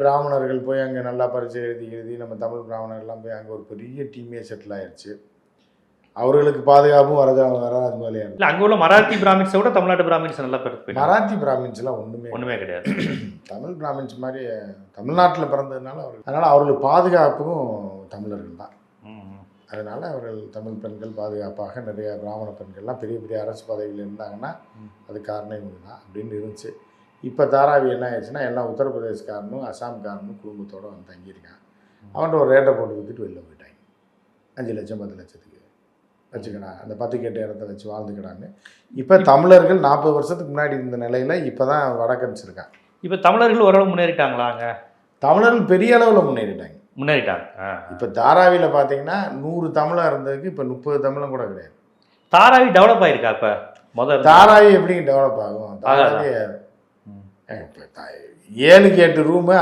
பிராமணர்கள் போய் அங்கே நல்லா பரிச்சை எழுதி நம்ம தமிழ் பிராமணர்கள்லாம் போய் அங்கே ஒரு பெரிய டீமே செட்டில் ஆயிடுச்சு. அவர்களுக்கு பாதுகாப்பும் வராது மாதிரியா இல்லை. அங்கே உள்ள மராத்தி பிராமின்ஸை விட தமிழ்நாட்டு பிராமின்ஸ் நல்லா பெருத்து. மராத்தி பிராமின்ஸ்லாம் ஒன்றுமே கிடையாது. தமிழ் பிராமின்ஸ் மாதிரி தமிழ்நாட்டில் பிறந்ததுனால அதனால் அவர்களுக்கு பாதுகாப்பும் தமிழர்கள் தான். அதனால் அவர்கள் தமிழ் பெண்கள் பாதுகாப்பாக நிறைய பிராமண பெண்கள்லாம் பெரிய பெரிய அரசு பதவியில் இருந்தாங்கன்னா அது காரணம் இவங்க தான் அப்படின்னு இருந்துச்சு. இப்போ தாராவி என்ன ஆயிடுச்சுன்னா எல்லாம் உத்தரப்பிரதேஷ்காரனும் அசாம்காரனும் குடும்பத்தோடு வந்து தங்கியிருக்கான். அவன்கிட்ட ஒரு ரேட்டை போட்டு விற்றுட்டு வெளில போயிட்டாங்க. 5 லட்சம் 10 லட்சத்துக்கு வச்சுக்கடா, அந்த 10 கேட்ட இடத்த வச்சு வாழ்ந்துக்கடான்னு. இப்போ தமிழர்கள் 40 வருஷத்துக்கு முன்னாடி இருந்த நிலையில் இப்போ தான் வடக்கன்ஸ் இப்போ தமிழர்கள் ஓரளவு முன்னேறிட்டாங்களாங்க? தமிழர்கள் பெரிய அளவில் முன்னேறிட்டாங்க. இப்போ தாராவியில் பார்த்தீங்கன்னா 100 தமிழாக இருந்ததுக்கு இப்போ 30 தமிழும் கூட கிடையாது. தாராவி டெவலப் ஆகிருக்கா? இப்போ முதல் தாராவி எப்படிங்க டெவலப் ஆகும்? தாராவி 7 8 ரூமு